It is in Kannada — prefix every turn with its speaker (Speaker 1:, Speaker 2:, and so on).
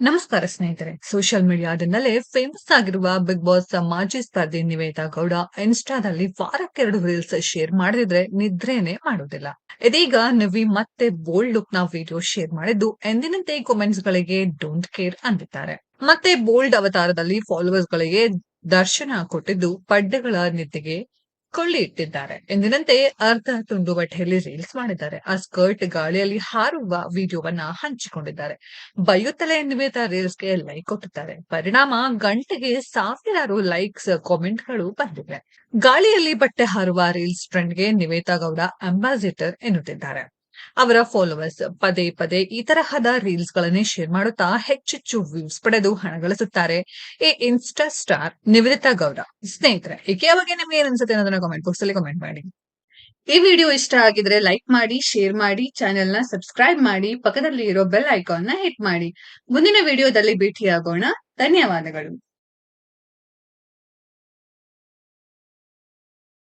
Speaker 1: ನಮಸ್ಕಾರ ಸ್ನೇಹಿತರೆ. ಸೋಷಿಯಲ್ ಮೀಡಿಯಾದಿಂದಲೇ ಫೇಮಸ್ ಆಗಿರುವ ಬಿಗ್ ಬಾಸ್ ಮಾಜಿ ಸ್ಪರ್ಧಿ ನಿವೇತಾ ಗೌಡ ಇನ್ಸ್ಟಾದಲ್ಲಿ ವಾರಕ್ಕೆರಡು ರೀಲ್ಸ್ ಶೇರ್ ಮಾಡದಿದ್ರೆ ನಿದ್ರೇನೆ ಮಾಡೋದಿಲ್ಲ. ಇದೀಗ ನಿವಿ ಮತ್ತೆ ಬೋಲ್ಡ್ ಲುಕ್ ನ ವಿಡಿಯೋ ಶೇರ್ ಮಾಡಿದ್ದು ಎಂದಿನಂತೆ ಕಾಮೆಂಟ್ಸ್ ಗಳಿಗೆ ಡೋಂಟ್ ಕೇರ್ ಅಂದಿದ್ದಾರೆ. ಮತ್ತೆ ಬೋಲ್ಡ್ ಅವತಾರದಲ್ಲಿ ಫಾಲೋವರ್ಸ್ ಗಳಿಗೆ ದರ್ಶನ ಕೊಟ್ಟಿದ್ದು ಪಡ್ಡೆಗಳ ನಿದ್ದೆಗೆ ಕೊಳ್ಳಿ ಇಟ್ಟಿದ್ದಾರೆ. ಎಂದಿನಂತೆ ಅರ್ಧ ತುಂಡು ಬಟ್ಟೆಯಲ್ಲಿ ರೀಲ್ಸ್ ಮಾಡಿದ್ದಾರೆ. ಆ ಸ್ಕರ್ಟ್ ಗಾಳಿಯಲ್ಲಿ ಹಾರುವ ವಿಡಿಯೋವನ್ನ ಹಂಚಿಕೊಂಡಿದ್ದಾರೆ. ಬೈಯುತ್ತಲೇ ನಿವೇತಾ ರೀಲ್ಸ್‌ಗೆ ಲೈಕ್ ಕೊಟ್ಟಿದ್ದಾರೆ. ಪರಿಣಾಮ ಗಂಟೆಗೆ ಸಾವಿರಾರು ಲೈಕ್ಸ್, ಕಾಮೆಂಟ್‌ಗಳು ಬಂದಿವೆ. ಗಾಳಿಯಲ್ಲಿ ಬಟ್ಟೆ ಹಾರುವ ರೀಲ್ಸ್ ಟ್ರೆಂಡ್‌ಗೆ ನಿವೇತಾ ಗೌಡ ಅಂಬಾಸಿಡರ್ ಎನ್ನುತ್ತಿದ್ದಾರೆ. ಅವರ ಫಾಲೋವರ್ಸ್ ಪದೇ ಪದೇ ಈ ತರಹದ ರೀಲ್ಸ್ ಗಳನ್ನೇ ಶೇರ್ ಮಾಡುತ್ತಾ ಹೆಚ್ಚೆಚ್ಚು ವ್ಯೂಸ್ ಪಡೆದು ಹಣ ಗಳಿಸುತ್ತಾರೆ. ಈ ಇನ್ಸ್ಟಾ ಸ್ಟಾರ್ ನಿವೇದಿತಾ ಗೌಡ. ಸ್ನೇಹಿತರೆ, ಈಕೆಯ ಬಗ್ಗೆ ನಿಮ್ಗೆ ಏನ್ ಅನ್ಸುತ್ತೆ ಅನ್ನೋದನ್ನ ಕಾಮೆಂಟ್ ಬಾಕ್ಸ್ ಅಲ್ಲಿ ಕಾಮೆಂಟ್ ಮಾಡಿ. ಈ ವಿಡಿಯೋ ಇಷ್ಟ ಆಗಿದ್ರೆ ಲೈಕ್ ಮಾಡಿ, ಶೇರ್ ಮಾಡಿ, ಚಾನೆಲ್ ನ ಸಬ್ಸ್ಕ್ರೈಬ್ ಮಾಡಿ, ಪಕ್ಕದಲ್ಲಿ ಇರೋ ಬೆಲ್ ಐಕಾನ್ ನ ಹಿಟ್ ಮಾಡಿ. ಮುಂದಿನ ವಿಡಿಯೋದಲ್ಲಿ ಭೇಟಿಯಾಗೋಣ. ಧನ್ಯವಾದಗಳು.